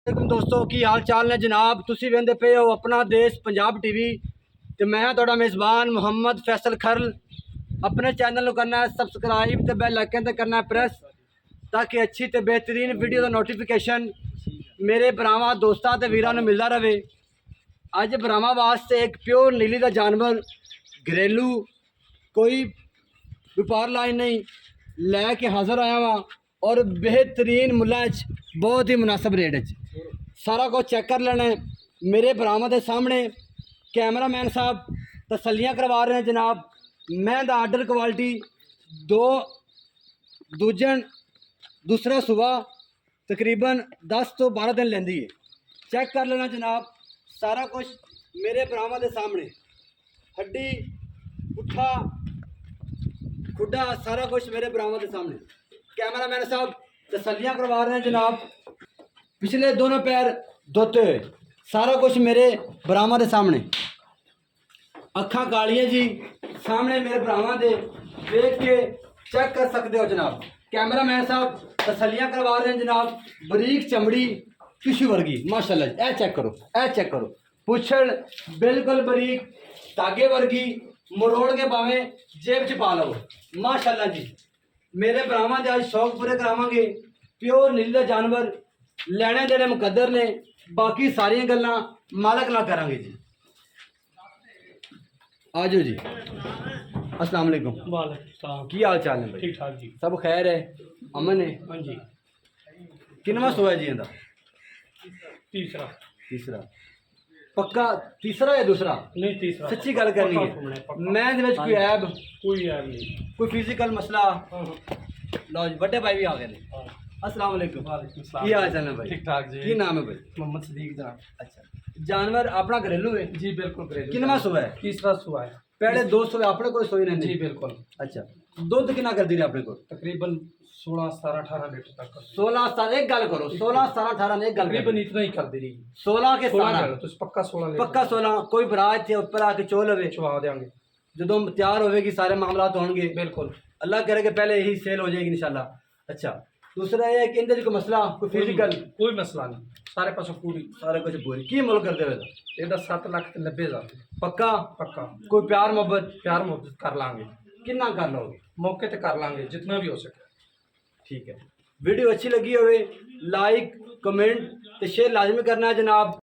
दोस्तों की हाल चाल ने जनाब तुसी वेंदे पे हो अपना देश पंजाब टीवी तो मैं थोड़ा मेज़बान मुहम्मद फैसल खरल। अपने चैनल को करना है सबसक्राइब तो बेल आइकन ते करना है प्रेस ताकि अच्छी तो बेहतरीन वीडियो का नोटिफिकेशन मेरे भरावां दोस्तां ते वीरां नूं मिलता रहे। अज भरावां वास्ते एक प्योर नीली का जानवर घरेलू कोई व्यापार लाइन नहीं लैके हाज़र आया वहाँ और बेहतरीन मुल्लां बहुत ही मुनासिब रेट सारा कुछ चेक कर लेना है। मेरे भरावां के सामने कैमरामैन साहब तसल्लियाँ करवा रहे हैं जनाब। मैं दा आर्डर क्वालिटी दूसरा सुबह तकरीबन 10 तो 12 दिन लेंदी है। चेक कर लेना जनाब सारा कुछ मेरे भरावां के सामने हड्डी पुट्ठा खुड्डा सारा कुछ मेरे भरावां के सामने। कैमरामैन साहब तसल्लियाँ करवा रहे हैं जनाब। पिछले दोनों पैर धोते हुए सारा कुछ मेरे भरावां के सामने। अखा कालियाँ जी सामने मेरे भरावां दे देख के चेक कर सकते हो जनाब। कैमरामैन साहब तसल्लियाँ करवा रहे हैं जनाब। बरीक चमड़ी टिश्यू वर्गी माशाल्लाह। ए चेक करो, ए चेक करो। पुछड़ बिल्कुल बरीक धागे वर्गी मरोड़ के भावें जेब च पा लो माशाल्लाह जी। मेरे भरावां दे अज शौक पूरे करावांगे। प्योर नीला जानवर लैने देने मुकद्दर ने बाकी सारियां गल्लां मालक नाल करांगे जी। आजो जी अस्सलाम वालेकुम। वालेकुम सलाम। की हाल चाल है भाई? ठीक ठाक जी। सब खैर है, अमन है? हाँ जी। किन्नवा सोया जी इंदा? तीसरा। तीसरा पक्का तीसरा या दूसरा? नहीं तीसरा। सच्ची गल करनी है मैं दे विच कोई ऐब कोई ऐब नहीं, कोई फिजिकल मसला? लो जी बड़े भाई भी आ गए ने। अस्सलाम वालेकुम। वालेकुम सलाम। की हाल चाल है भाई? ठीक ठाक जी। की नाम है भाई? मोहम्मद सदीक जान। अच्छा जानवर अपना घरेलू है? जी बिल्कुल घरेलू। किन्नवा सोया है? तीसरा सुआ है। पहले 2 सोए अपने को सोई रहंदे? जी बिल्कुल। अच्छा दुध कितना कर दी अपने को? तकरीबन 16 17 18 लीटर तक कर दी। 16 17 एक गल करो 16 17 18 ने एक गल तकरीबन इतना ही कर दी रही। 16 के 16 17 कर तो पक्का 16 लीटर पक्का 16 कोई बरात थे ऊपर आके चोल लवे चुवा देंगे जो तैयार होगी सारे मामला होंगे। बिल्कुल। अल्लाह करे कि पहले यही सेल हो जाएगी इंशाल्लाह। अच्छा दूसरा ये कि इंदे कोई मसला कोई फिजिकल? कोई मसला नहीं, सारे पासों पूरी सारा कुछ पूरी की मुल करते हुए ਇਹਦਾ 7 ਲੱਖ ਤੇ 90,000 पक्का पक्का। कोई प्यार मोहब्बत प्यार मोहब्बत कर लांगे, कितना कर लोगे? मौके ते कर लांगे जितना भी हो सके। ठीक है वीडियो अच्छी लगी हो लाइक कमेंट तो शेयर लाजमी करना है जनाब।